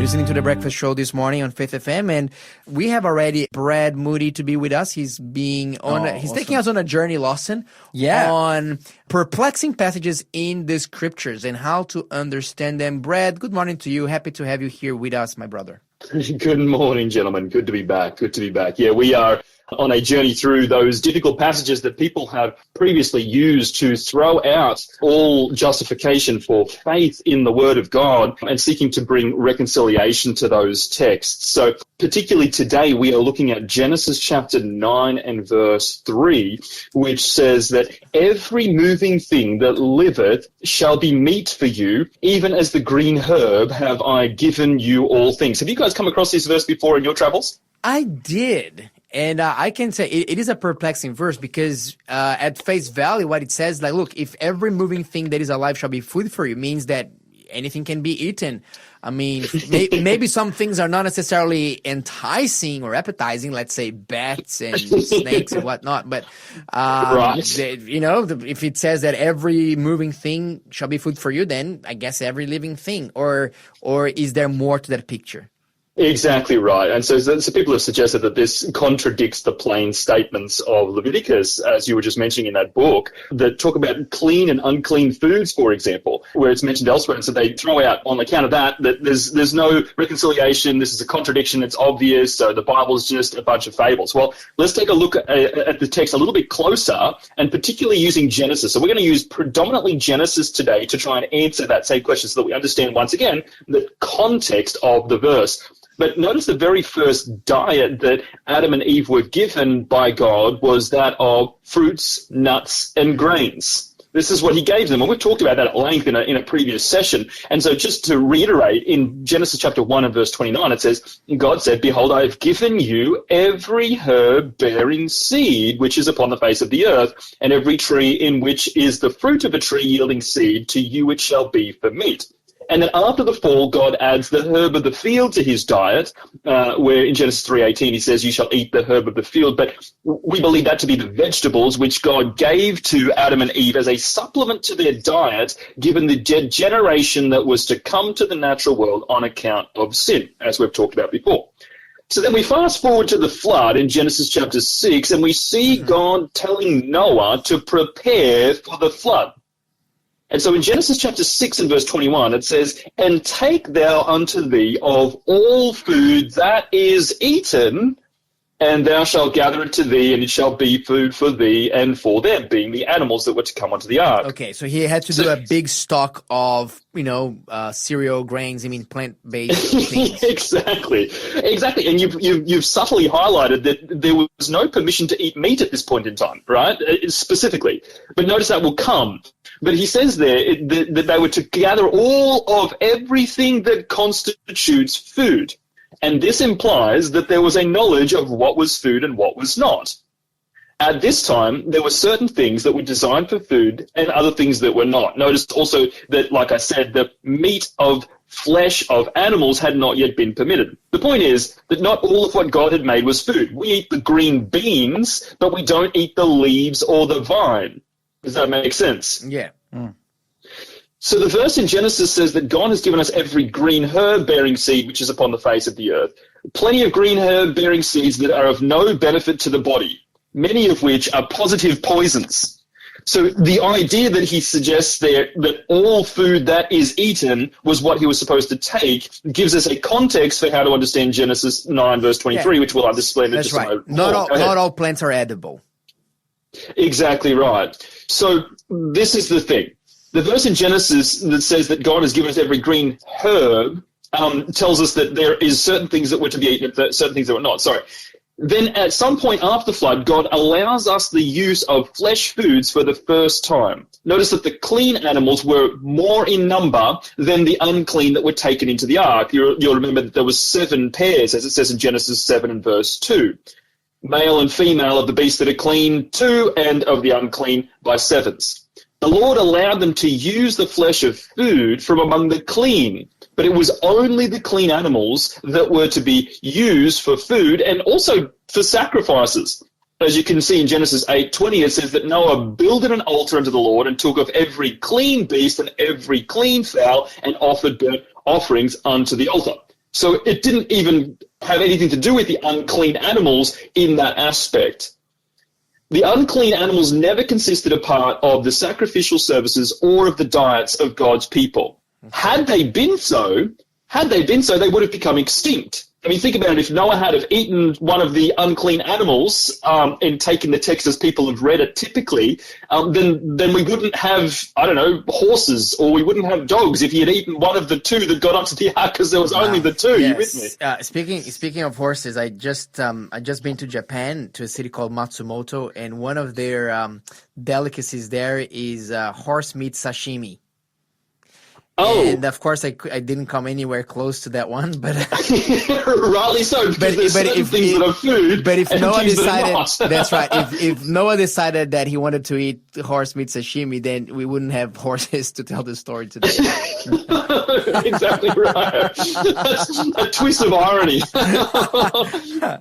listening to The Breakfast Show this morning on Faith FM, and we have already Brad Moodie to be with us. He's taking us on a journey, Lawson, on perplexing passages in the scriptures and how to understand them. Brad, good morning to you. Happy to have you here with us, my brother. Good morning, gentlemen. Good to be back. Yeah, we are on a journey through those difficult passages that people have previously used to throw out all justification for faith in the Word of God and seeking to bring reconciliation to those texts. So particularly today, we are looking at Genesis chapter 9 and verse 3, which says that every moving thing that liveth shall be meat for you, even as the green herb have I given you all things. Have you guys come across this verse before in your travels? I did. And I can say it is a perplexing verse because at face value, what it says, like, look, if every moving thing that is alive shall be food for you, means that anything can be eaten. I mean, maybe some things are not necessarily enticing or appetizing, let's say bats and snakes and whatnot. But, if it says that every moving thing shall be food for you, then I guess every living thing. Or is there more to that picture? Exactly right. And so people have suggested that this contradicts the plain statements of Leviticus, as you were just mentioning in that book, that talk about clean and unclean foods, for example, where it's mentioned elsewhere. And so they throw out on account of that there's no reconciliation. This is a contradiction. It's obvious. So the Bible is just a bunch of fables. Well, let's take a look at the text a little bit closer, and particularly using Genesis. So we're going to use predominantly Genesis today to try and answer that same question so that we understand once again the context of the verse. But notice the very first diet that Adam and Eve were given by God was that of fruits, nuts, and grains. This is what he gave them. And we've talked about that at length in a previous session. And so just to reiterate, in Genesis chapter 1 and verse 29, it says, God said, Behold, I have given you every herb bearing seed, which is upon the face of the earth, and every tree in which is the fruit of a tree yielding seed, to you it shall be for meat. And then after the fall, God adds the herb of the field to his diet, where in Genesis 3:18 he says, you shall eat the herb of the field. But we believe that to be the vegetables which God gave to Adam and Eve as a supplement to their diet, given the generation that was to come to the natural world on account of sin, as we've talked about before. So then we fast forward to the flood in Genesis chapter 6, and we see God telling Noah to prepare for the flood. And so in Genesis chapter 6 and verse 21, it says, And take thou unto thee of all food that is eaten, and thou shalt gather it to thee, and it shall be food for thee and for them, being the animals that were to come onto the ark. Okay, so he had to do a big stock of, cereal, grains, plant-based things. Exactly. And you've subtly highlighted that there was no permission to eat meat at this point in time, right? Specifically. But notice that will come. But he says there that they were to gather all of everything that constitutes food. And this implies that there was a knowledge of what was food and what was not. At this time, there were certain things that were designed for food and other things that were not. Notice also that, like I said, the meat of flesh of animals had not yet been permitted. The point is that not all of what God had made was food. We eat the green beans, but we don't eat the leaves or the vine. Does that make sense? Yeah. Mm. So the verse in Genesis says that God has given us every green herb-bearing seed which is upon the face of the earth. Plenty of green herb-bearing seeds that are of no benefit to the body, many of which are positive poisons. So the idea that he suggests there that all food that is eaten was what he was supposed to take gives us a context for how to understand Genesis 9 verse 23, which we'll understand in just a moment. Not all plants are edible. Exactly right. So this is the thing. The verse in Genesis that says that God has given us every green herb tells us that there is certain things that were to be eaten and certain things that were not. Then at some point after the flood, God allows us the use of flesh foods for the first time. Notice that the clean animals were more in number than the unclean that were taken into the ark. You'll remember that there was 7 pairs, as it says in Genesis 7 and verse 2. Male and female of the beasts that are clean, 2, and of the unclean by 7s. The Lord allowed them to use the flesh of food from among the clean, but it was only the clean animals that were to be used for food and also for sacrifices. As you can see in Genesis 8:20, it says that Noah builded an altar unto the Lord and took of every clean beast and every clean fowl and offered burnt offerings unto the altar. So it didn't even have anything to do with the unclean animals in that aspect. The unclean animals never consisted a part of the sacrificial services or of the diets of God's people. Had they been so, they would have become extinct. I mean, think about it. If Noah had have eaten one of the unclean animals and taken the text as people have read it typically, then we wouldn't have, I don't know, horses, or we wouldn't have dogs if he had eaten one of the two that got onto the ark, because there was only the two. Yes. You with me? Speaking of horses, I just been to Japan, to a city called Matsumoto, and one of their delicacies there is horse meat sashimi. Oh, and of course I didn't come anywhere close to that one, but rightly so. Because there's things that are food, but if and Noah things that are decided, not. that's right. If Noah decided that he wanted to eat horse meat sashimi, then we wouldn't have horses to tell the story today. Exactly right. That's a twist of irony. Okay.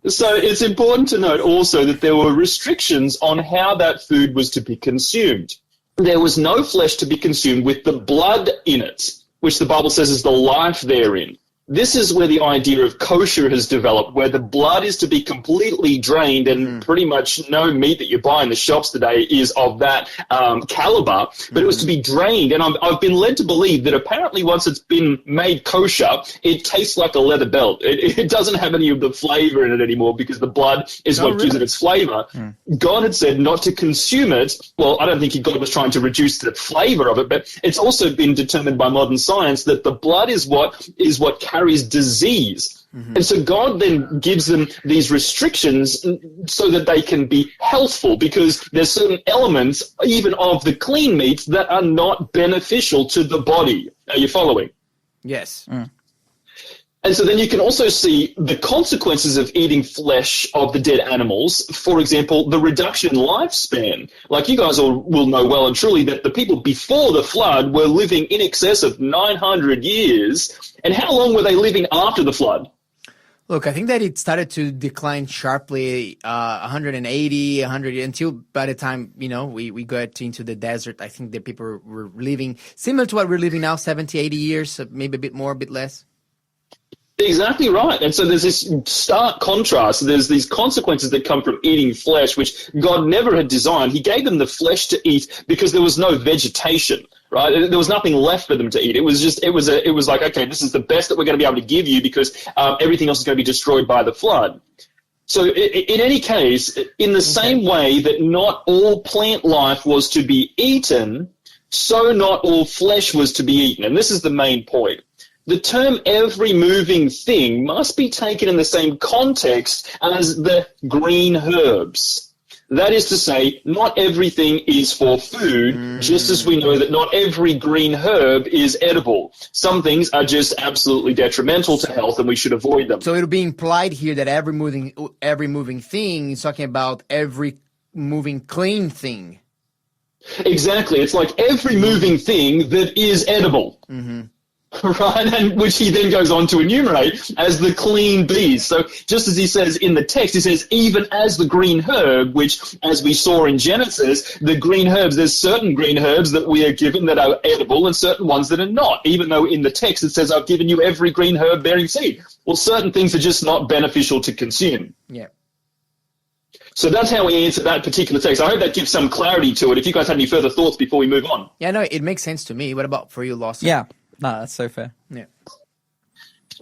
So it's important to note also that there were restrictions on how that food was to be consumed. There was no flesh to be consumed with the blood in it, which the Bible says is the life therein. This is where the idea of kosher has developed, where the blood is to be completely drained, and pretty much no meat that you buy in the shops today is of that caliber, but it was to be drained. And I've been led to believe that apparently once it's been made kosher, it tastes like a leather belt. It doesn't have any of the flavor in it anymore, because the blood is what gives it its flavor. God had said not to consume it. Well, I don't think God was trying to reduce the flavor of it, but it's also been determined by modern science that the blood is what carries disease. And so God then gives them these restrictions so that they can be healthful, because there's certain elements, even of the clean meats, that are not beneficial to the body. Are you following? Yes. And so then you can also see the consequences of eating flesh of the dead animals. For example, the reduction in lifespan. Like you guys all will know well and truly that the people before the flood were living in excess of 900 years. And how long were they living after the flood? Look, I think that it started to decline sharply, 180, 100, until by the time, we got into the desert. I think that people were living similar to what we're living now, 70, 80 years, maybe a bit more, a bit less. Exactly right. And so there's this stark contrast. There's these consequences that come from eating flesh, which God never had designed. He gave them the flesh to eat because there was no vegetation, right? There was nothing left for them to eat. It was like, okay, this is the best that we're going to be able to give you, because everything else is going to be destroyed by the flood. So in any case, in the same way that not all plant life was to be eaten, so not all flesh was to be eaten. And this is the main point. The term every moving thing must be taken in the same context as the green herbs. That is to say, not everything is for food, just as we know that not every green herb is edible. Some things are just absolutely detrimental to health, and we should avoid them. So it'll be implied here that every moving thing is talking about every moving clean thing. Exactly. It's like every moving thing that is edible. Right, and which he then goes on to enumerate as the clean bees. So just as he says in the text, he says, even as the green herb, which, as we saw in Genesis, the green herbs, there's certain green herbs that we are given that are edible and certain ones that are not, even though in the text it says, I've given you every green herb bearing seed. Well, certain things are just not beneficial to consume. Yeah. So that's how we answer that particular text. I hope that gives some clarity to it. If you guys have any further thoughts before we move on. Yeah, no, it makes sense to me. What about for you, Lawson? Yeah. No, that's so fair. Yeah.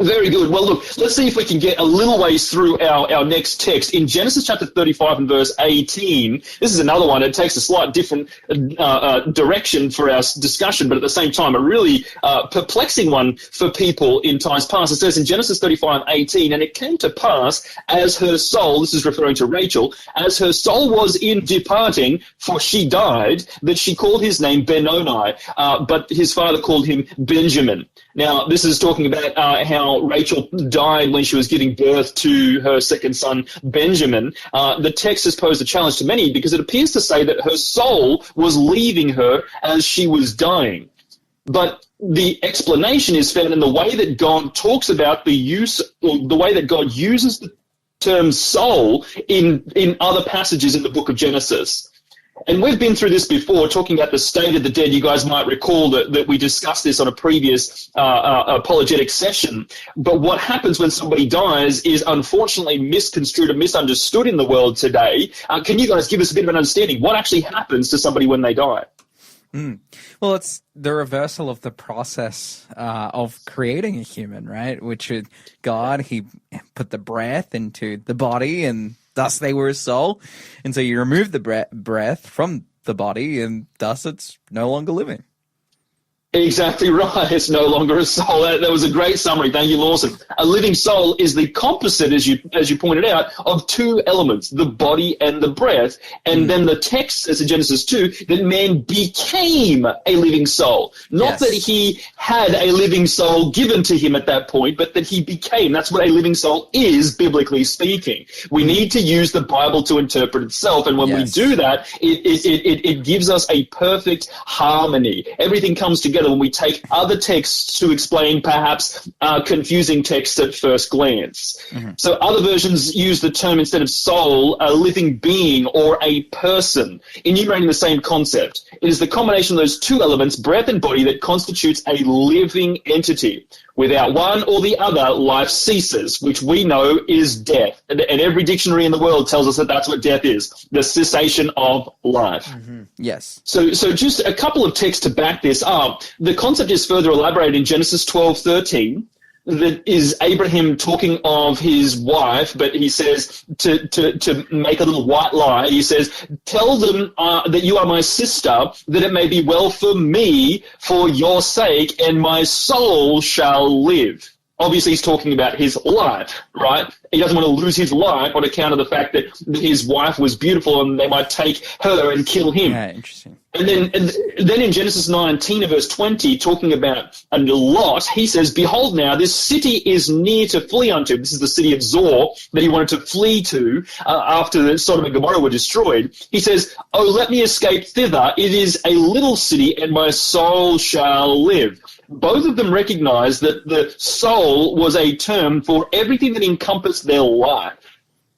Very good. Well, look, let's see if we can get a little ways through our next text. In Genesis chapter 35 and verse 18, this is another one. It takes a slight different direction for our discussion, but at the same time, a really perplexing one for people in times past. It says in Genesis 35:18, and it came to pass as her soul, this is referring to Rachel, as her soul was in departing, for she died, that she called his name Benoni, but his father called him Benjamin. Now, this is talking about how Rachel died when she was giving birth to her second son, Benjamin. The text has posed a challenge to many because it appears to say that her soul was leaving her as she was dying. But the explanation is found in the way that God talks about the use, or the way that God uses the term soul in other passages in the book of Genesis. And we've been through this before, talking about the state of the dead. You guys might recall that we discussed this on a previous apologetic session. But what happens when somebody dies is unfortunately misconstrued and misunderstood in the world today. Can you guys give us a bit of an understanding? What actually happens to somebody when they die? Well, it's the reversal of the process of creating a human, right? Which is God, he put the breath into the body, and thus they were a soul. And so you remove the breath from the body, and thus it's no longer living. Exactly right. It's no longer a soul. That was a great summary. Thank you, Lawson. A living soul is the composite, as you pointed out, of two elements, the body and the breath. And then the text says in Genesis 2 that man became a living soul. Not that he had a living soul given to him at that point, but that he became. That's what a living soul is, biblically speaking. We need to use the Bible to interpret itself. And when we do that, it gives us a perfect harmony. Everything comes together when we take other texts to explain perhaps confusing texts at first glance. So other versions use the term, instead of soul, a living being or a person, enumerating the same concept. It is the combination of those two elements, breath and body, that constitutes a living entity. Without one or the other, life ceases, which we know is death. And every dictionary in the world tells us that that's what death is, the cessation of life. Yes. So just a couple of texts to back this up. The concept is further elaborated in Genesis 12:13. That is Abraham talking of his wife, but he says to make a little white lie. He says, "Tell them that you are my sister, that it may be well for me for your sake, and my soul shall live." Obviously, he's talking about his life, right? He doesn't want to lose his life on account of the fact that his wife was beautiful and they might take her and kill him. Yeah, interesting. And then in Genesis 19, verse 20, talking about Lot, he says, "Behold now, this city is near to flee unto." This is the city of Zor that he wanted to flee to after the Sodom and Gomorrah were destroyed. He says, "Oh, let me escape thither. It is a little city, and my soul shall live." Both of them recognize that the soul was a term for everything that encompassed their life.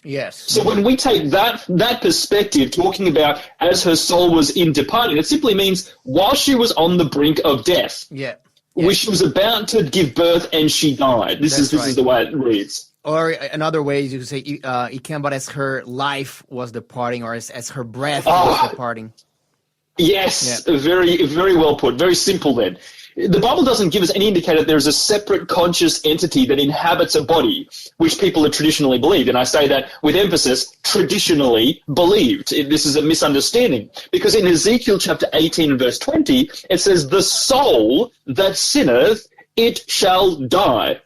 Yes. So when we take that perspective, talking about as her soul was in departing, it simply means while she was on the brink of death, which she was about to give birth, and she died. This is the way it reads. Or another way is you could say, it came about as her life was departing, or as her breath was departing. Yes, very, very well put. Very simple then. The Bible doesn't give us any indicator that there is a separate conscious entity that inhabits a body, which people have traditionally believed. And I say that with emphasis, traditionally believed. This is a misunderstanding. Because in Ezekiel chapter 18, verse 20, it says, "The soul that sinneth, it shall die."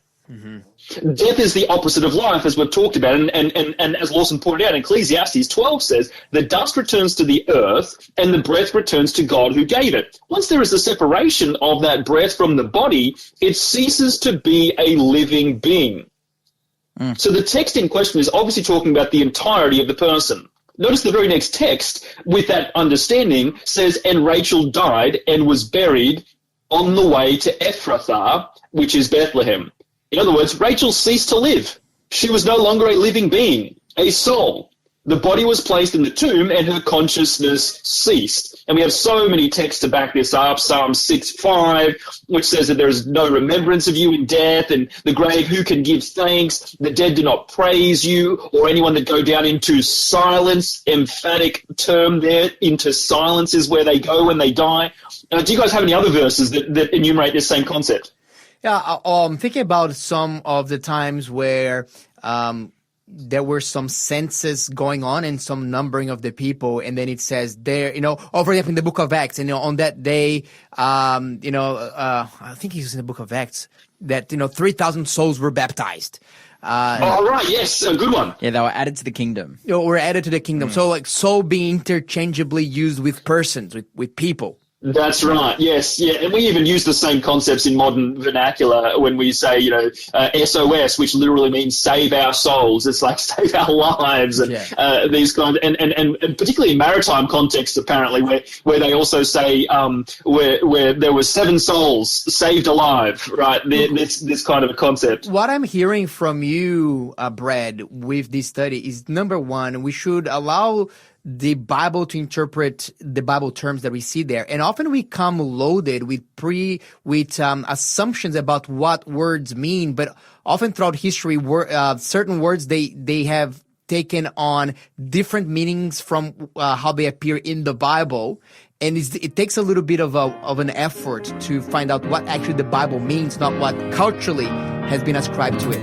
Death is the opposite of life, as we've talked about, and as Lawson pointed out, Ecclesiastes 12 says, "The dust returns to the earth, and the breath returns to God who gave it." Once there is a separation of that breath from the body, it ceases to be a living being. So the text in question is obviously talking about the entirety of the person. Notice the very next text, with that understanding, says, "And Rachel died and was buried on the way to Ephrathah," which is Bethlehem. In other words, Rachel ceased to live. She was no longer a living being, a soul. The body was placed in the tomb and her consciousness ceased. And we have so many texts to back this up. Psalm 6:5, which says that there is no remembrance of you in death, and the grave, who can give thanks? The dead do not praise you, or anyone that go down into silence. Emphatic term there, into silence is where they go when they die. Do you guys have any other verses that enumerate this same concept? Yeah, I'm thinking about some of the times where there were some census going on and some numbering of the people, and then it says there, for example, in the book of Acts, on that day, I think it's in the book of Acts, that, 3,000 souls were baptized. Right, yes, a good one. Yeah, they were added to the kingdom. Were added to the kingdom. So, like, soul being interchangeably used with persons, with people. That's right. Yes. Yeah. And we even use the same concepts in modern vernacular when we say, SOS, which literally means save our souls. It's like save our lives, and these kind of, and particularly in maritime contexts, apparently, where they also say where there were 7 souls saved alive. Right. This kind of a concept. What I'm hearing from you, Brad, with this study is, number one, we should allow the Bible to interpret the Bible terms that we see there. And often we come loaded with assumptions about what words mean, but often throughout history, certain words, they have taken on different meanings from how they appear in the Bible. And it takes a little bit of an effort to find out what actually the Bible means, not what culturally has been ascribed to it.